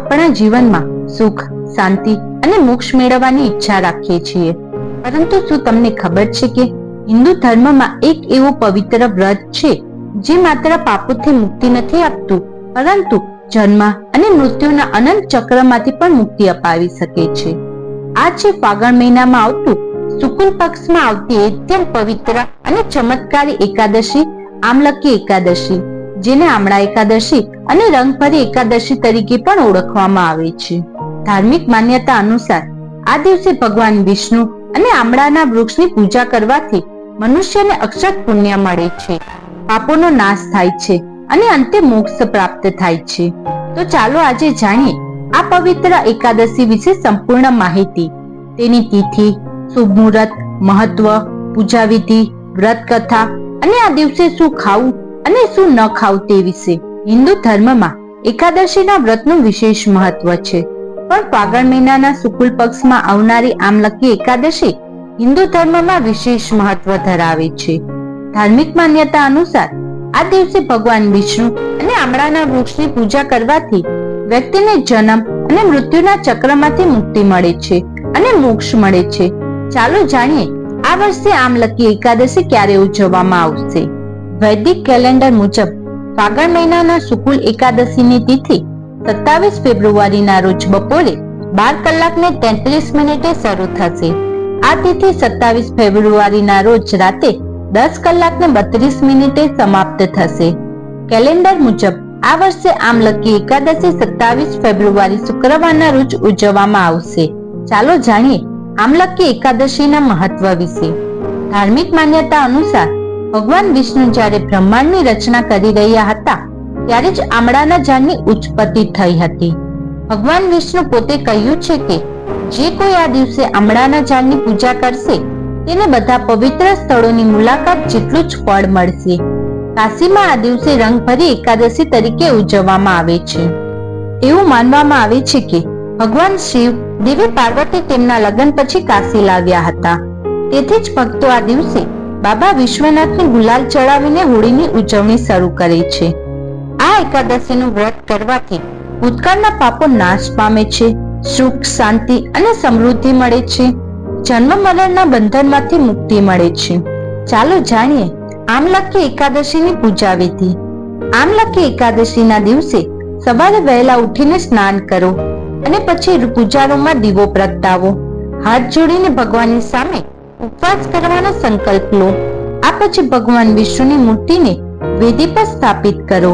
આપણા જીવનમાં સુખ, શાંતિ અને મોક્ષ મેળવવાની ઈચ્છા રાખીએ છીએ, પરંતુ શું તમને ખબર છે કે હિન્દુ ધર્મમાં એક એવો પવિત્ર વ્રત છે જે માત્ર પાપોથી મુક્તિ નથી આપતું, પરંતુ જન્મ અને મૃત્યુના અનંત ચક્રમાંથી પણ મુક્તિ અપાવી શકે છે. આ છે ફાગણ મહિનામાં આવતું શુક્લ પક્ષમાં આવતી અત્યંત પવિત્ર અને ચમત્કારી એકાદશી, આમલકી એકાદશી, જેને આમળા એકાદશી અને રંગભરી એકાદશી તરીકે પણ ઓળખવામાં આવે છે. ધાર્મિક માન્યતા અનુસાર આ દિવસે ભગવાન વિષ્ણુ અને આમળાના વૃક્ષની પૂજા કરવાથી મનુષ્યને અક્ષર પુણ્ય મળે છે, પાપોનો નાશ થાય છે અને અંતે મોક્ષ પ્રાપ્ત થાય છે. તો ચાલો આજે જાણીએ આ પવિત્ર એકાદશી વિશે સંપૂર્ણ માહિતી, તેની તિથિ, શુભ મુહૂર્ત, મહત્વ, પૂજા વિધિ, વ્રત કથા અને આ દિવસે શું ખાવું અને શું ન ખાવું તે વિશે. હિન્દુ ધર્મમાં એકાદશીના વ્રતનું વિશેષ મહત્વ છે, પણ ફાગણ મહિનાના શુક્લ પક્ષમાં આવનારી આમલકી એકાદશી હિન્દુ ધર્મમાં વિશેષ મહત્વ ધરાવે છે. ધાર્મિક માન્યતા અનુસાર આ દિવસે ભગવાન વિષ્ણુ અને આમળાના વૃક્ષની પૂજા કરવાથી વ્યક્તિને જન્મ અને મૃત્યુના ચક્રમાંથી મુક્તિ મળે છે અને મોક્ષ મળે છે. ચાલો જાણીએ આ વર્ષે આમલકી એકાદશી ક્યારે ઉજવવામાં આવશે. વૈદિક કેલેન્ડર મુજબ ફાગણ મહિનાના શુક્લ એકાદશીની તિથિ 27 ફેબ્રુઆરીના રોજ બપોરે 12:33 શરૂ થશે. આ તિથિ 27 ફેબ્રુઆરીના રોજ રાતે 10:32 સમાપ્ત થશે. કેલેન્ડર મુજબ આ વર્ષે આમલકી એકાદશી 27 ફેબ્રુઆરી શુક્રવારના રોજ ઉજવવામાં આવશે. ચાલો જાણીએ આમલકી એકાદશીના મહત્વ વિશે. ધાર્મિક માન્યતા અનુસાર ભગવાન વિષ્ણુ જ્યારે બ્રહ્માંડની રચના કરી રહ્યા હતા ત્યારે જ આમળાના ઝાડની ઉત્પત્તિ થઈ હતી. ભગવાન વિષ્ણુ પોતે કહ્યું છે કે જે કોઈ આ દિવસે આમળાના ઝાડની પૂજા કરશે તેને બધા પવિત્ર સ્થળોની મુલાકાત જેટલું જ ફળ મળશે. કાશીમાં આ દિવસે રંગભરી એકાદશી તરીકે ઉજવવામાં આવે છે. એવું માનવામાં આવે છે કે ભગવાન શિવ દેવી પાર્વતી તેમના લગ્ન પછી કાશી લાવ્યા હતા, તેથી જ ભક્તો આ દિવસે બાબા વિશ્વનાથને ગુલાલ ચડાવીને હોળીની ઉજવણી શરૂ કરે છે. આ એકાદશીનું વ્રત કરવાથી ભૂતકાળના પાપો નાશ પામે છે, સુખ, શાંતિ અને સમૃદ્ધિ મળે છે, જન્મ મરણના બંધનમાંથી મુક્તિ મળે છે. ચાલો જાણીએ આમલકી એકાદશીની પૂજા વિધિ. આમલકી એકાદશીના દિવસે સવારે વહેલા ઉઠીને સ્નાન કરો અને પછી પૂજા રૂમમાં દીવો પ્રગટાવો. હાથ જોડીને ભગવાનની સામે ઉપવાસ કરવાનો સંકલ્પ લો. આ પછી ભગવાન વિષ્ણુની મૂર્તિને વેદી પર સ્થાપિત કરો.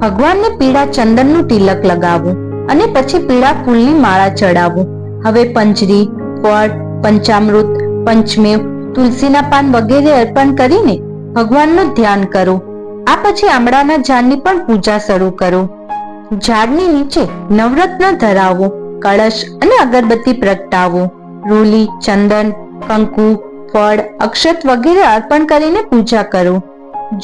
ભગવાનને પીળા ચંદનનું તિલક લગાવો અને પછી પીળા ફૂલની માળા ચડાવો. હવે પંજરી, ફળ, પંચામૃત, પંચમેવ, તુલસીના પાન વગેરે અર્પણ કરીને ભગવાનનું ધ્યાન કરો. આ પછી આમળાના ઝાડની પણ પૂજા શરૂ કરો. ઝાડની નીચે નવરત્ન ધરાવો, કળશ અને અગરબત્તી પ્રગટાવો. રોલી, ચંદન, કંકુ, ફળ, અક્ષત વગેરે અર્પણ કરીને પૂજા કરો.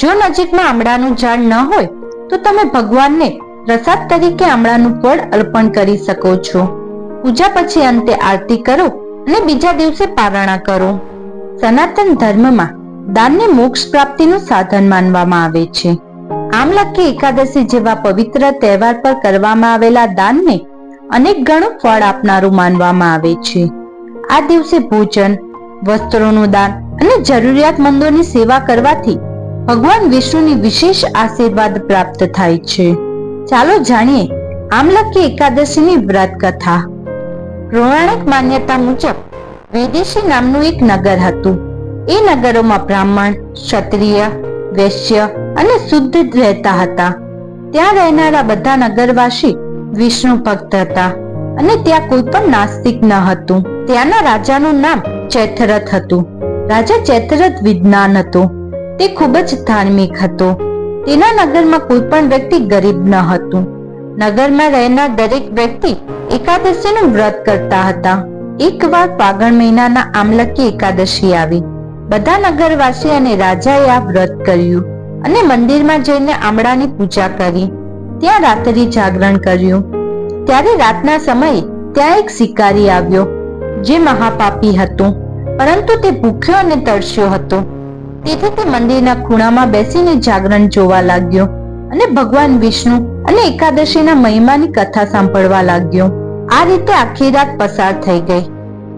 જો નજીકમાં આમળાનું ઝાડ ન હોય તો તમે ભગવાનને પ્રસાદ તરીકે આમળાનું ફળ અર્પણ કરી શકો છો. પૂજા પછી અંતે આરતી કરો અને બીજા દિવસે પારણા કરો. સનાતન ધર્મમાં દાનને મોક્ષ પ્રાપ્તિનું સાધન માનવામાં આવે છે. આમલકી એકાદશી જેવા પવિત્ર તહેવાર પર કરવામાં આવેલા દાનને અનેક ગણું ફળ આપનારું માનવામાં આવે છે. આ દિવસે ભોજન, વસ્ત્રોનું દાન અને જરૂરિયાતમંદોની સેવા કરવાથી ભગવાન વિષ્ણુની વિશેષ આશીર્વાદ પ્રાપ્ત થાય છે. ચાલો જાણીએ આમલકી એકાદશીની વ્રત કથા. પૌરાણિક માન્યતા મુજબ વેદેશી નામનું એક નગર હતું. એ નગરોમાં બ્રાહ્મણ, ક્ષત્રિય, વૈશ્ય અને શુદ્ધ રહેતા હતા. ત્યાં રહેનારા બધા નગરવાસી વિષ્ણુ ભક્ત હતા અને ત્યાં કોઈ પણ નાસ્તિક ન હતું. ત્યાંના રાજાનું નામ ચૈત્રરથ હતું. રાજા ચૈત્રરથ વિદ્વાન હતો. તે ખૂબ જ ધાર્મિક હતો. તેના નગરમાં કોઈ પણ વ્યક્તિ ગરીબ ન હતું. નગરમાં રહેનાર દરેક વ્યક્તિ એકાદશીનું વ્રત કરતા હતા. એકવાર ફાગણ મહિનાના આમલકી એકાદશી આવી. બધા નગરવાસી અને રાજાએ આ વ્રત કર્યું અને મંદિરમાં જઈને આમળાની પૂજા કરી. ત્યાં રાત્રિ જાગરણ કર્યું. ત્યારે રાતના સમયે ત્યાં એક શિકારી આવ્યો જે મહાપાપી હતો, પરંતુ તે ભૂખ્યો અને તરસ્યો હતો. તેથી તે મંદિરના ખૂણામાં બેસીને જાગરણ જોવા લાગ્યો. અને ભગવાન વિષ્ણુ અને એકાદશીના મહિમાની કથા સાંભળવા લાગ્યો. આ રીતે આખી રાત પસાર થઈ ગઈ.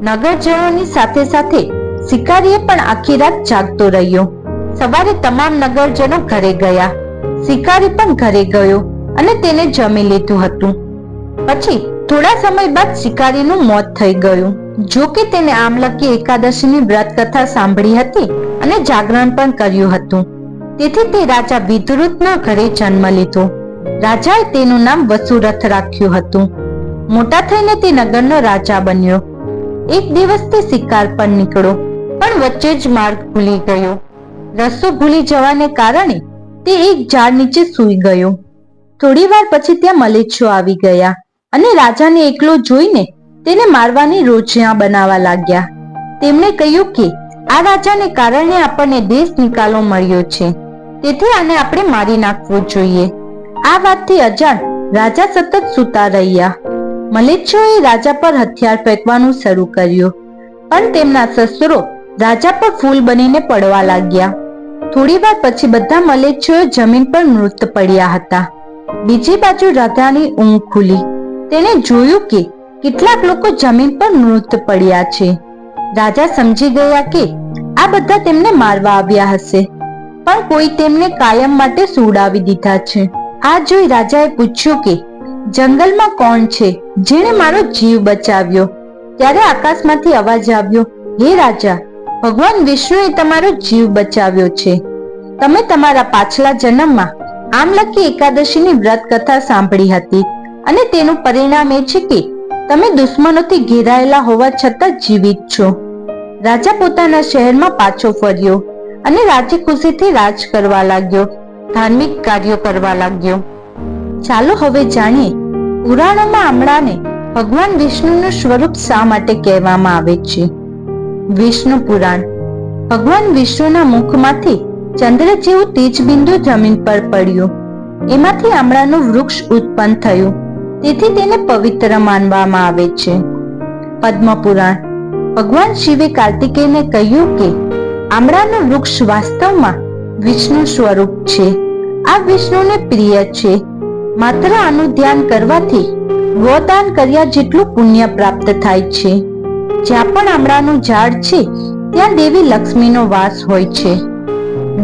નગરજનોની સાથે સાથે શિકારીએ પણ આખી રાત જાગતો રહ્યો. સવારે તમામ નગરજનો ઘરે ગયા. શિકારી પણ ઘરે ગયો અને તેને જમી લીધું હતું. પછી થોડા સમય બાદ શિકારીનું મોત થઈ ગયું. જો કે તેને આમલકી એકાદશીની વ્રત કથા સાંભળી હતી અને જાગરણ પણ કર્યું હતું. તેથી તે રાજા વિદુરથના ઘરે જન્મ લીધો. રાજાએ તેનું નામ વસુરથ રાખ્યું હતું. મોટા થઈને તે નગરનો રાજા બન્યો. એક દિવસ તે શિકાર પર નીકળ્યો, પણ વચ્ચે જ માર્ગ ભૂલી ગયો. રસ્તો ભૂલી જવાને કારણે તે એક ઝાડ નીચે સૂઈ ગયો. થોડી વાર પછી ત્યાં મલેચ્છો આવી ગયા અને રાજાને એકલો જોઈને તેને મારવાની યોજના બનાવવા લાગ્યા. તેમણે કહ્યું કે આ રાજાને કારણે આપણને દેશ નિકાલો મળ્યો છે, તેથી આને આપણે મારી નાખવો જોઈએ. આ વાતથી અજાણ રાજા સતત સૂતા રહ્યા. મલેચ્છોએ રાજા પર હથિયાર ફેંકવાનું શરૂ કર્યું, પણ તેમના શસ્ત્રો રાજા પર ફૂલ બનીને પડવા લાગ્યા. થોડી વાર પછી બધા મલેચ્છોએ જમીન પર મૃત પડ્યા હતા. બીજી બાજુ રાજાની ઊંઘ ખુલી. તેણે જોયું કે કેટલાક લોકો જમીન પર મૃત પડ્યા છે. રાજા સમજી ગયા કે આ બધા તેમને મારવા આવ્યા હશે, પણ કોઈ તેમને કાયમ માટે સુવડાવી દીધા છે. આ જોઈ રાજાએ પૂછ્યું કે જંગલમાં કોણ છે જેણે મારો જીવ બચાવ્યો? ત્યારે આકાશમાંથી અવાજ આવ્યો, હે રાજા, ભગવાન વિષ્ણુએ તમારો જીવ બચાવ્યો છે. તમે તમારા પાછલા જન્મમાં આમલકી એકાદશીની વ્રત કથા સાંભળી હતી અને તેનું પરિણામ એ છે કે તમે દુશ્મનોથી ઘેરાયેલા હોવા છતાં જીવિત છો. રાજા પોતાના શહેરમાં પાછો ફર્યો અને રાજી ખુશીથી રાજ કરવા લાગ્યો, ધાર્મિક કાર્યો કરવા લાગ્યો. ચાલો હવે જાણીએ પુરાણોમાં આમળાને ભગવાન વિષ્ણુનું સ્વરૂપ શા માટે કહેવામાં આવે છે. વિષ્ણુ પુરાણ. ભગવાન વિષ્ણુના મુખમાંથી ચંદ્ર જેવું તેજ બિંદુ જમીન પર પડ્યું. એમાંથી આમળાનું વૃક્ષ ઉત્પન્ન થયું, તેથી તેને પવિત્ર માનવામાં આવે છે. પદ્મ પુરાણ. ભગવાન શિવે કાર્તિકેયને કહ્યું કે આમળાનું વૃક્ષ વાસ્તવમાં વિષ્ણુ સ્વરૂપ છે. આ વિષ્ણુને પ્રિય છે. માત્ર આનું ધ્યાન કરવાથી ગોદાન કર્યા જેટલું પુણ્ય પ્રાપ્ત થાય છે. જ્યાં પણ આમળાનું ઝાડ છે ત્યાં દેવી લક્ષ્મીનો વાસ હોય છે.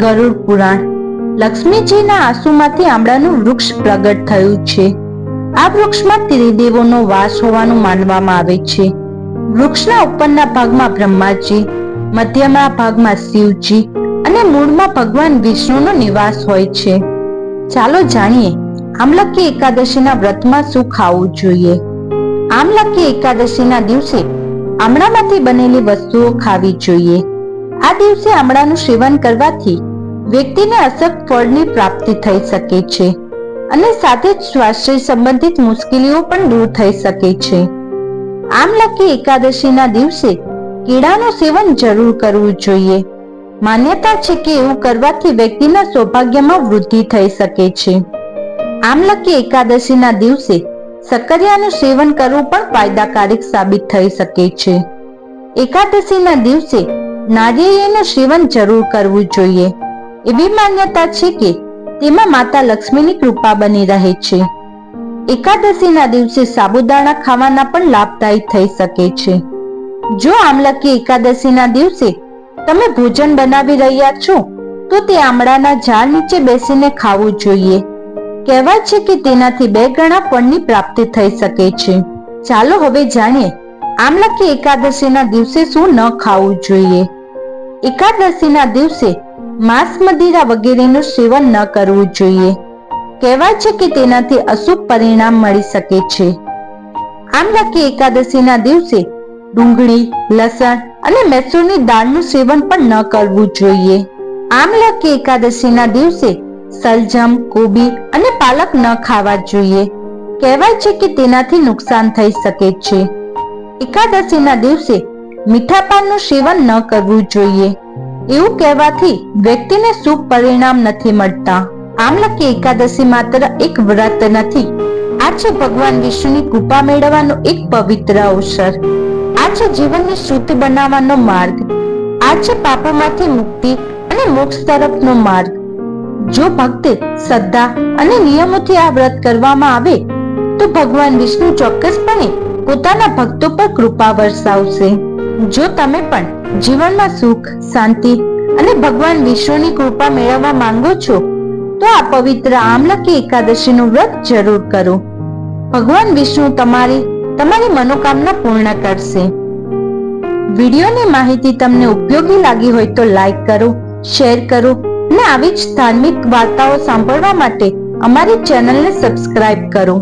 ગરુડ પુરાણ. લક્ષ્મીજીના આંસુમાંથી આમળાનું વૃક્ષ પ્રગટ થયું છે. આ વૃક્ષમાં ત્રિદેવોનો વાસ હોવાનું માનવામાં આવે છે. વૃક્ષના ઉપરના ભાગમાં બ્રહ્માજી, મધ્યના ભાગમાં શિવજી અને મૂળમાં ભગવાન વિષ્ણુનો નિવાસ હોય છે. ચાલો જાણીએ આમલકી એકાદશીના વ્રતમાં શું ખાવું જોઈએ. આમલકી એકાદશીના દિવસે આમળામાંથી બનેલી વસ્તુઓ ખાવી જોઈએ. આ દિવસે આમળાનું સેવન કરવાથી વ્યક્તિને અશક્ત ફળની પ્રાપ્તિ થઈ શકે છે અને સાથે જ સ્વાસ્થ્ય સંબંધિત મુશ્કેલીઓ પણ દૂર થઈ શકે છે. આમલકી એકાદશીના દિવસે કેળાનું સેવન જરૂર કરવું જોઈએ. માન્યતા છે કે એવું કરવાથી વ્યક્તિના સૌભાગ્યમાં વૃદ્ધિ થઈ શકે છે. આમલકી એકાદશીના દિવસે સક્કરિયાનું સેવન કરવું પણ ફાયદાકારક સાબિત થઈ શકે છે. એકાદશીના દિવસે નારિયેળીનું સેવન જરૂર કરવું જોઈએ. એવી માન્યતા છે કે તેમાં માતા લક્ષ્મીની કૃપા બની રહે છે. એકાદશીના દિવસે સાબુદાણા ખાવાના પણ લાભદાયી થઈ શકે છે. જો આમલકી એકાદશીના દિવસે તમે ભોજન બનાવી રહ્યા છો તો તે આમળાના ઝાડ નીચે બેસીને ખાવું જોઈએ. કહેવાય છે કે તેનાથી 2 ગણા ફળની પ્રાપ્તિ થઈ શકે છે. ચાલો હવે જાણીએ આમલકી એકાદશીના દિવસે શું ન ખાવું જોઈએ. એકાદશીના દિવસે માંસ, મદિરા વગેરેનું સેવન ન કરવું જોઈએ. કહેવાય છે કે તેનાથી અશુભ પરિણામ મળી શકે છે. આમલકી એકાદશીના દિવસે ડુંગળી, લસણ અને મૈસૂરની દાળનું સેવન પણ ન કરવું જોઈએ. આમલકી એકાદશીના દિવસે સલજમ, કોબી અને પાલક ન ખાવા જોઈએ. કહેવાય છે કે તેનાથી નુકસાન થઈ શકે છે. એકાદશીના દિવસે મીઠા પાનનું સેવન ન કરવું જોઈએ. એવું કહેવાથી વ્યક્તિને શુભ પરિણામ નથી મળતા. આમલકી એકાદશી માત્ર એક વ્રત નથી, આ છે ભગવાન વિષ્ણુની કૃપા મેળવવાનો એક પવિત્ર અવસર. આ છે જીવનને શુદ્ધ બનાવવાનો માર્ગ. આ છે પાપોમાંથી મુક્તિ અને મોક્ષ તરફનો માર્ગ. જો ભક્તિ, શ્રદ્ધા અને નિયમોથી આ વ્રત કરવામાં આવે તો ભગવાન વિષ્ણુ ચોક્કસપણે પોતાના ભક્તો પર કૃપા વરસાવશે. જો તમે પણ જીવનમાં સુખ, શાંતિ અને ભગવાન વિષ્ણુની કૃપા મેળવવા માંગો છો તો આ પવિત્ર આમલકી એકાદશીનું વ્રત જરૂર કરો. ભગવાન વિષ્ણુ તમારી મનોકામના પૂર્ણ કરશે. વિડીયોની માહિતી તમને ઉપયોગી લાગી હોય તો લાઈક કરો, શેર કરો અને આવી જ ધાર્મિક વાર્તાઓ સાંભળવા માટે અમારી ચેનલને સબસ્ક્રાઇબ કરો.